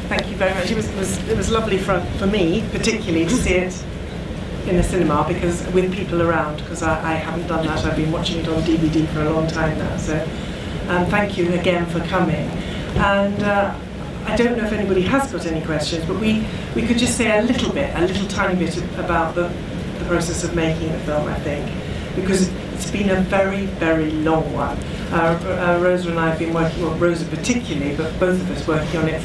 Thank you very much. It was lovely for me, particularly, to see it in the cinema because with people around, because I haven't done that. I've been watching it on DVD for a long time now. So thank you again for coming. And I don't know if anybody has got any questions, but we could just say a little tiny bit about the process of making the film, I think, because it's been a very, very long one. Rosa and I have been working, well, Rosa particularly, but both of us working on it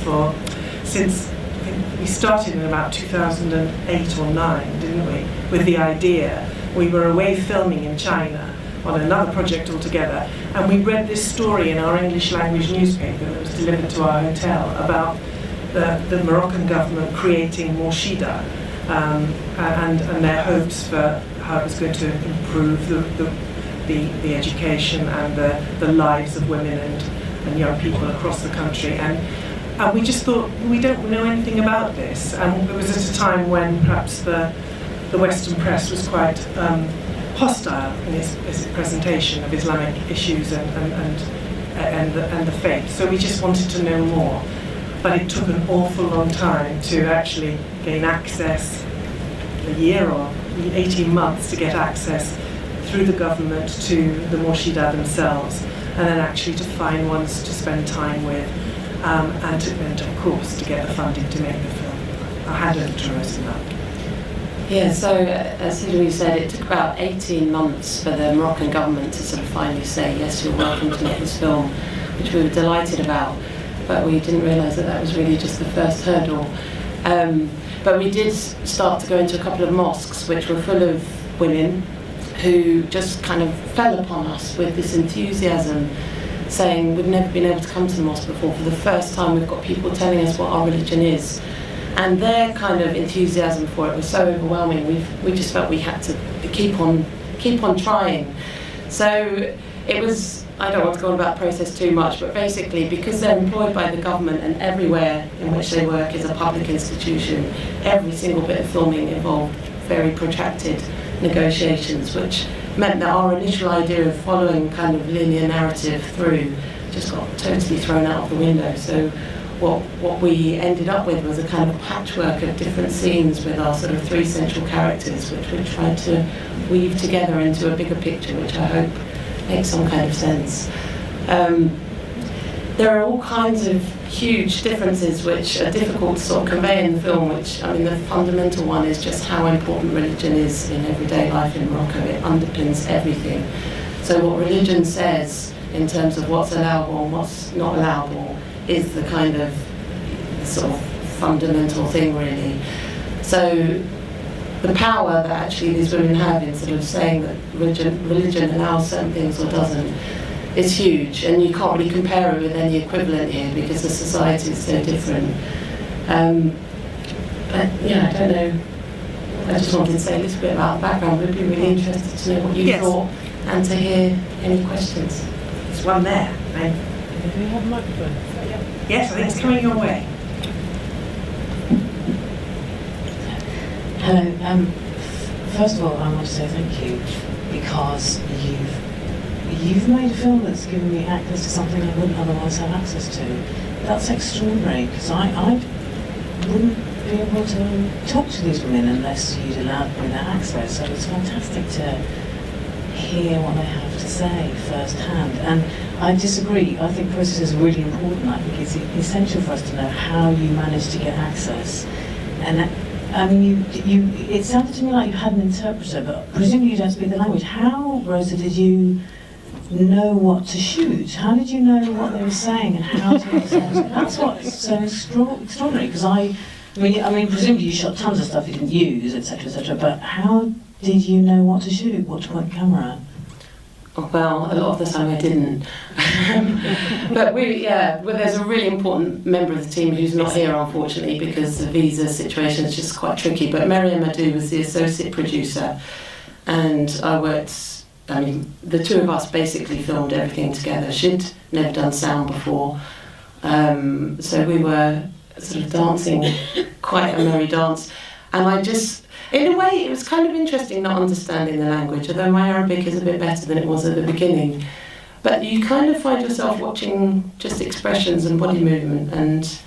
since I think we started in about 2008 or 9, didn't we? With the idea. We were away filming in China on another project altogether, and we read this story in our English language newspaper that was delivered to our hotel about the Moroccan government creating Morchidat and their hopes for how it was going to improve the education and the lives of women and young people across the country. And we just thought, we don't know anything about this. And it was at a time when perhaps the Western press was quite hostile in its presentation of Islamic issues and the faith. So we just wanted to know more. But it took an awful long time to actually gain access, a year or 18 months to get access through the government to the Morchidat themselves, and then actually to find ones to spend time with, and of course to get the funding to make the film. I'll hand over to Rosa now. Yeah, so as Hilary said, it took about 18 months for the Moroccan government to sort of finally say, yes, you're welcome to make this film, which we were delighted about, but we didn't realise that was really just the first hurdle. But we did start to go into a couple of mosques which were full of women who just kind of fell upon us with this enthusiasm, saying we've never been able to come to the mosque before. For the first time we've got people telling us what our religion is. And their kind of enthusiasm for it was so overwhelming, we just felt we had to keep on trying. So it was, I don't want to go on about the process too much, but basically because they're employed by the government and everywhere in which they work is a public institution, every single bit of filming involved very protracted negotiations, which meant that our initial idea of following kind of linear narrative through just got totally thrown out of the window. So what we ended up with was a kind of patchwork of different scenes with our sort of three central characters, which we tried to weave together into a bigger picture, which I hope makes some kind of sense. There are all kinds of huge differences which are difficult to sort of convey in the film, which, I mean, the fundamental one is just how important religion is in everyday life in Morocco. It underpins everything. So what religion says in terms of what's allowable and what's not allowable is the kind of sort of fundamental thing, really. So the power that actually these women have in sort of saying that religion allows certain things or doesn't is huge, and you can't really compare it with any equivalent here because the society is so different. But yeah, I don't know. I just wanted to say a little bit about the background. We'd be really interested to know what you thought and to hear any questions. There's one there. Right? Do we have a microphone? Yes, I think it's coming your way. Hello. First of all, I want to say thank you because you've made a film that's given me access to something I wouldn't otherwise have access to. That's extraordinary because I wouldn't be able to talk to these women unless you'd allowed me that access. So it's fantastic to hear what they have to say firsthand. And I disagree. I think process is really important. I think it's essential for us to know how you managed to get access. And I mean, it sounded to me like you had an interpreter, but presumably you don't speak the language. How, Rosa, did you know what to shoot? How did you know what they were saying and how to understand it? That's what's so extraordinary, because I mean, presumably you shot tons of stuff you didn't use, etc., but how did you know what to shoot, what to point the camera Well, a lot of the time I didn't. But there's a really important member of the team who's not here, unfortunately, because the visa situation is just quite tricky. But Miriam Adu was the associate producer, and the two of us basically filmed everything together. She'd never done sound before, so we were sort of dancing quite a merry dance. And in a way, it was kind of interesting not understanding the language, although my Arabic is a bit better than it was at the beginning. But you kind of find yourself watching just expressions and body movement, and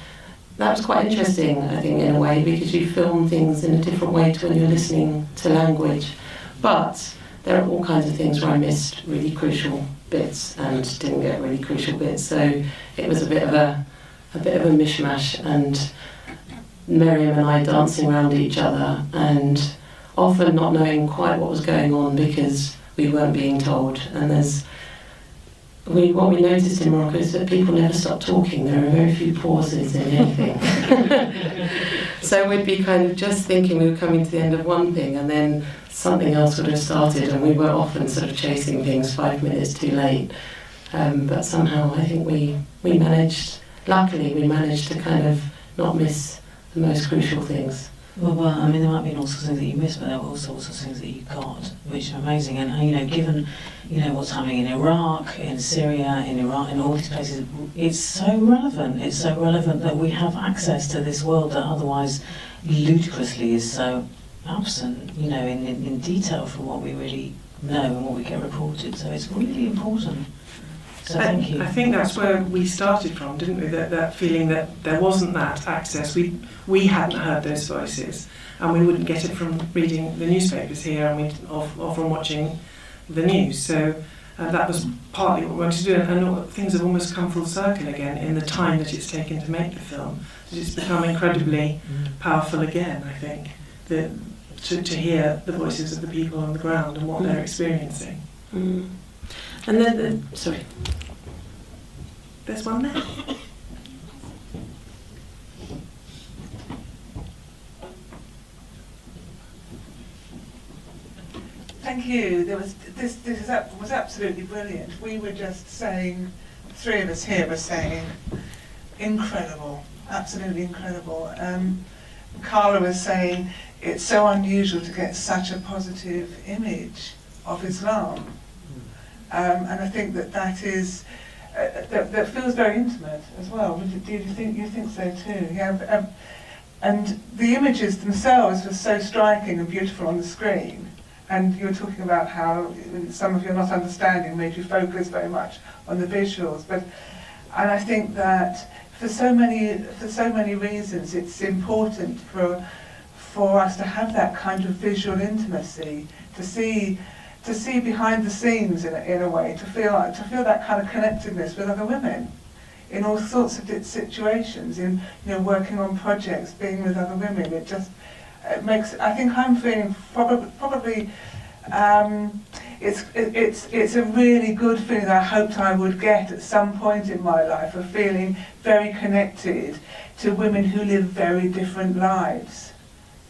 that was quite interesting, I think, in a way, because you film things in a different way to when you're listening to language. But there are all kinds of things where I missed really crucial bits and didn't get really crucial bits, so it was a bit of a mishmash, and Miriam and I dancing around each other and often not knowing quite what was going on because we weren't being told. And what we noticed in Morocco is that people never stop talking. There are very few pauses in anything. So we'd be kind of just thinking we were coming to the end of one thing, and then something else would have started, and we were often sort of chasing things 5 minutes too late. But somehow I think luckily we managed to kind of not miss the most crucial things. Well, I mean, there might be all sorts of things that you missed, but there were all sorts of things that you got, which are amazing. And, given, what's happening in Iraq, in Syria, in Iran, in all these places, it's so relevant. It's so relevant that we have access to this world that otherwise ludicrously is so absent, in detail from what we really know and what we get reported. So it's really important. So thank you. I think that's where we started from, didn't we? That feeling that there wasn't that access. We hadn't heard those voices, and we wouldn't get it from reading the newspapers here, and or from watching the news. So that was partly what we wanted to do, and things have almost come full circle again in the time that it's taken to make the film. It's become incredibly powerful again, I think, to hear the voices of the people on the ground and what they're experiencing. Mm. And then, sorry. There's one there. Thank you. This was absolutely brilliant. We were just saying, three of us here were saying, incredible, absolutely incredible. Carla was saying, it's so unusual to get such a positive image of Islam. And I think that is that feels very intimate as well. Do you think so too? Yeah. And the images themselves were so striking and beautiful on the screen. And you were talking about how some of your not understanding made you focus very much on the visuals. And I think that for so many reasons, it's important for us to have that kind of visual intimacy, to see behind the scenes in a way, to feel that kind of connectedness with other women in all sorts of situations, in working on projects, being with other women. It makes. I think I'm feeling probably. It's a really good feeling that I hoped I would get at some point in my life, of feeling very connected to women who live very different lives.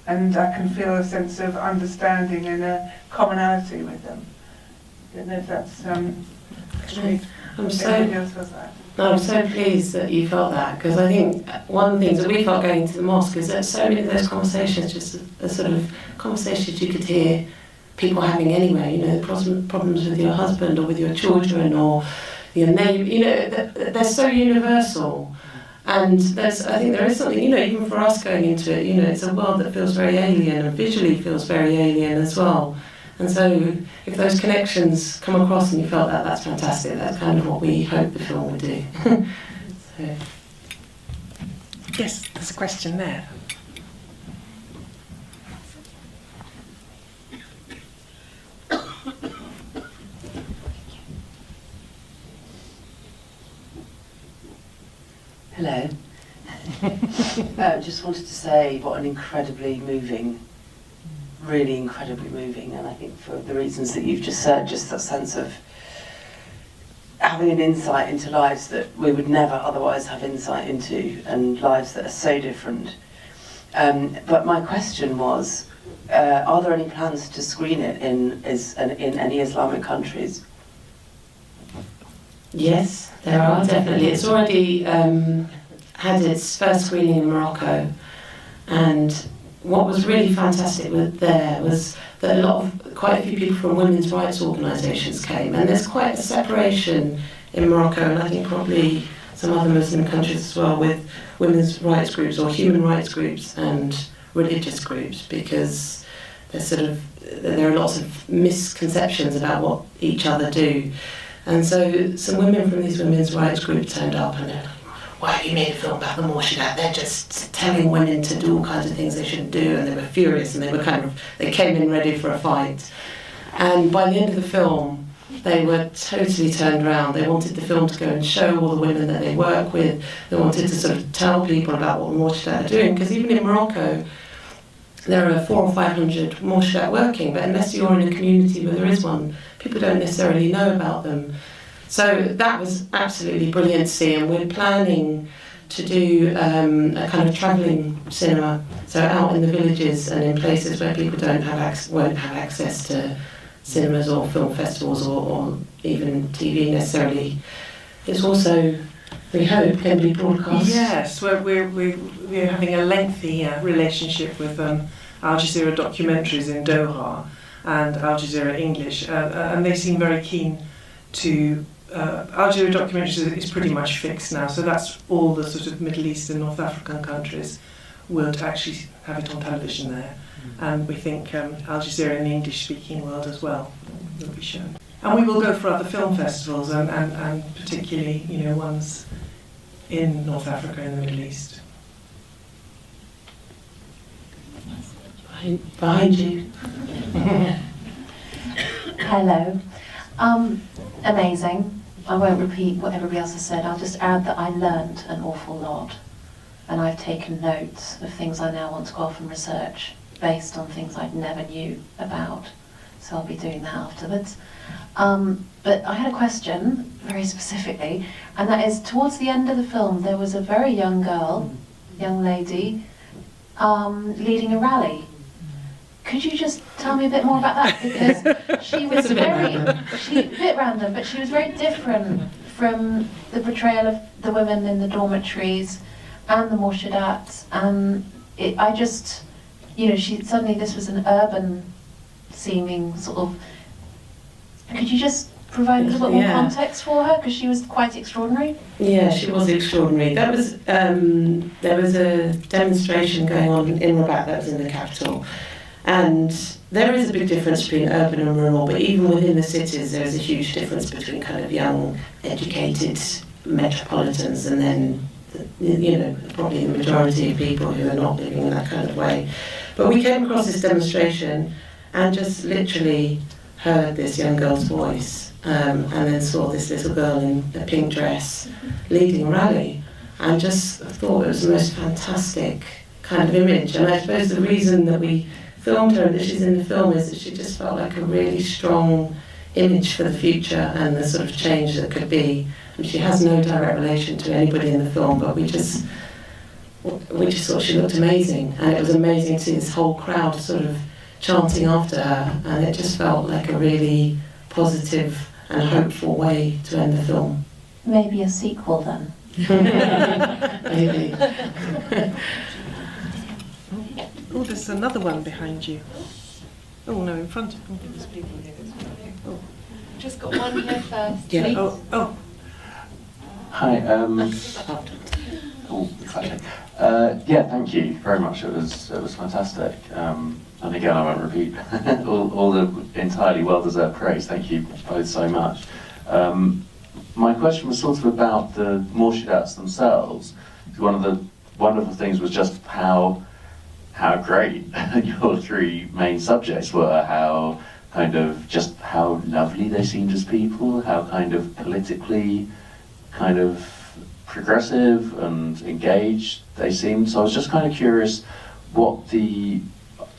And I can feel a sense of understanding and a commonality with them. I don't know if that's Great. anybody else feels that. I'm so pleased that you felt that, because I think one of the things that we felt going to the mosque is that so many of those conversations, just a sort of conversations you could hear people having anywhere, the problems with your husband or with your children or your neighbour, they're so universal. And I think there is something, even for us going into it, it's a world that feels very alien and visually feels very alien as well. And so if those connections come across and you felt that, that's fantastic. That's kind of what we hope the film would do. So. Yes, there's a question there. Hello. Just wanted to say what an incredibly moving, really incredibly moving, and I think for the reasons that you've just said, just that sense of having an insight into lives that we would never otherwise have insight into, and lives that are so different. But my question was, are there any plans to screen it in any Islamic countries? Yes, there are, definitely. It's already had its first screening in Morocco, and what was really fantastic there was that quite a few people from women's rights organisations came, and there's quite a separation in Morocco, and I think probably some other Muslim countries as well, with women's rights groups or human rights groups and religious groups, because there are lots of misconceptions about what each other do. And so some women from these women's rights groups turned up and they're like, why have you made a film about the Morchidat? They're just telling women to do all kinds of things they shouldn't do, and they were furious, and they came in ready for a fight. And by the end of the film, they were totally turned around. They wanted the film to go and show all the women that they work with. They wanted to sort of tell people about what Morchidat are doing, because even in Morocco, there are 400 or 500 Morchidat working, but unless you're in a community where there is one, people don't necessarily know about them. So that was absolutely brilliant to see, and we're planning to do a kind of travelling cinema, so out in the villages and in places where people won't have access to cinemas or film festivals or even TV necessarily. It's also, we hope, can be broadcast. Yes, we're having a lengthy relationship with Al Jazeera Documentaries in Doha and Al Jazeera English, and they seem very keen to. Al Jazeera Documentaries is pretty much fixed now, so that's all the sort of Middle East and North African countries would actually have it on television there. And we think Al Jazeera in the English-speaking world as well will be shown. And we will go for other film festivals, and particularly, ones in North Africa and the Middle East. Behind you. Hello. Amazing. I won't repeat what everybody else has said. I'll just add that I learned an awful lot, and I've taken notes of things I now want to go off and research based on things I never knew about. So I'll be doing that afterwards. But I had a question, very specifically, and that is, towards the end of the film, there was a very young lady, leading a rally. Could you just tell me a bit more about that? Because she was a bit random, but she was very different from the portrayal of the women in the dormitories and the Morchidat. This was an urban seeming sort of. Could you just provide a little bit more context for her, because she was quite extraordinary? Yeah, she was extraordinary. There was a demonstration going on in Rabat, that was in the capital. And there is a big difference between urban and rural, but even within the cities there is a huge difference between kind of young, educated metropolitans and then, probably the majority of people who are not living in that kind of way. But we came across this demonstration and just literally heard this young girl's voice, and then saw this little girl in a pink dress leading a rally, and just thought it was the most fantastic kind of image. And I suppose the reason that we filmed her and that she's in the film is that she just felt like a really strong image for the future and the sort of change that could be. And she has no direct relation to anybody in the film, but we just thought she looked amazing, and it was amazing to see this whole crowd sort of chanting after her, and it just felt like a really positive and hopeful way to end the film. Maybe a sequel then. Maybe. Oh, there's another one behind you. Oh no, in front of you. There's people here. Oh. Just got one here first. Yeah. Please. Oh. Hi. Exactly. Thank you very much. It was fantastic. And again, I won't repeat all the entirely well-deserved praise. Thank you both so much. My question was sort of about the Morchidats themselves. One of the wonderful things was just how great your three main subjects were, how lovely they seemed as people, how kind of politically kind of progressive and engaged they seemed. So I was just kind of curious what the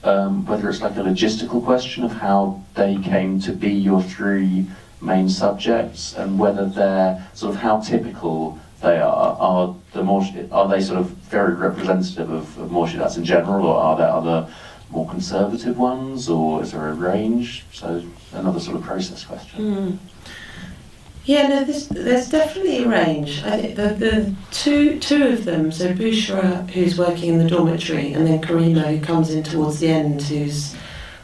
whether it's like a logistical question of how they came to be your three main subjects, and whether they're sort of how typical they are. Are they sort of very representative of Morchidats in general, or are there other more conservative ones, or is there a range? So another sort of process question. Yeah, no, there's definitely a range. I think the two of them, so Bushra, who's working in the dormitory, and then Karima, who comes in towards the end, who's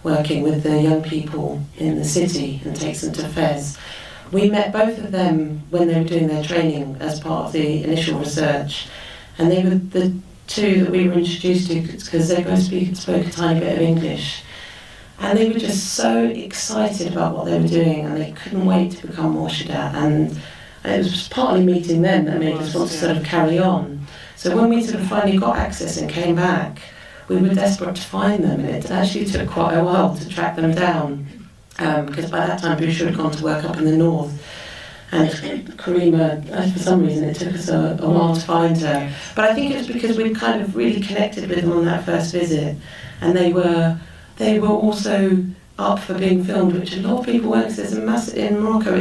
working with the young people in the city and takes them to Fez. We met both of them when they were doing their training as part of the initial research, and they were the two that we were introduced to because they both spoke a tiny bit of English. And they were just so excited about what they were doing, and they couldn't wait to become Morchidat. And it was partly meeting them that made us want to sort of carry on. So when we sort of finally got access and came back, we were desperate to find them, and it actually took quite a while to track them down, because by that time Bushra had gone to work up in the north. And Karima, for some reason, it took us a while to find her. But I think it was because we'd kind of really connected with them on that first visit, and they were also up for being filmed, which a lot of people weren't, because in Morocco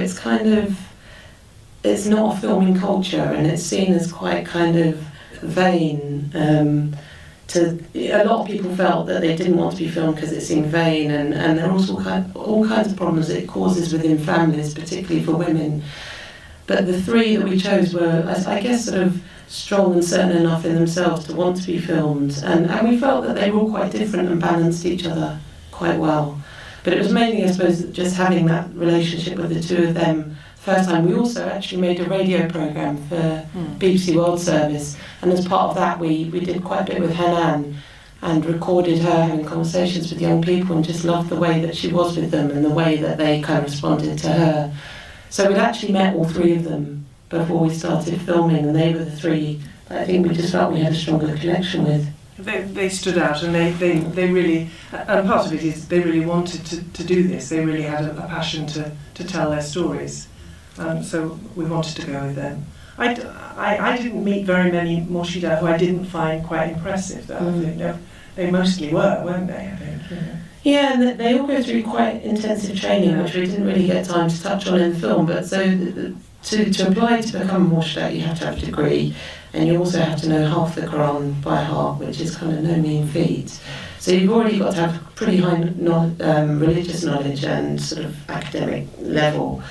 it's not a filming culture, and it's seen as quite kind of vain. A lot of people felt that they didn't want to be filmed because it seemed vain, and there are also all kinds of problems it causes within families, particularly for women. But the three that we chose were, I guess, sort of strong and certain enough in themselves to want to be filmed, and we felt that they were all quite different and balanced each other quite well. But it was mainly, I suppose, just having that relationship with the two of them. First time, we also actually made a radio programme for BBC World Service, and as part of that we did quite a bit with Hanan and recorded her having conversations with young people, and just loved the way that she was with them and the way that they kind of responded to her. So we'd actually met all three of them before we started filming, and they were the three that I think we just felt we had a stronger connection with. They stood out, and they really, and part of it is they really wanted to do this. They really had a passion to tell their stories. So we wanted to go with them. I didn't meet very many Morchidat who I didn't find quite impressive, though. I think they mostly were, weren't they? I think. Yeah, and they all go through quite intensive training, which we didn't really get time to touch on in the film. But so to apply to become a Morchidat, you have to have a degree, and you also have to know half the Quran by heart, which is kind of no mean feat. So you've already got to have pretty high religious knowledge and sort of academic level.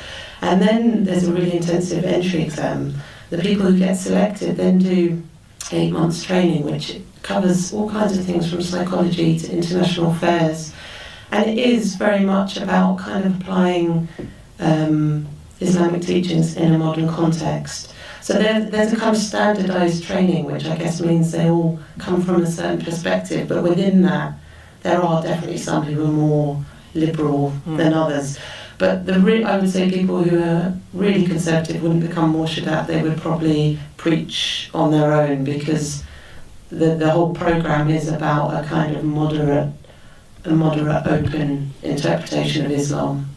And then there's a really intensive entry exam. The people who get selected then do 8 months training, which covers all kinds of things from psychology to international affairs. And it is very much about kind of applying Islamic teachings in a modern context. So there's a kind of standardised training, which I guess means they all come from a certain perspective, but within that there are definitely some who are more liberal than others. But I would say people who are really conservative wouldn't become Morchidat. They would probably preach on their own, because the whole programme is about a kind of moderate, open interpretation of Islam.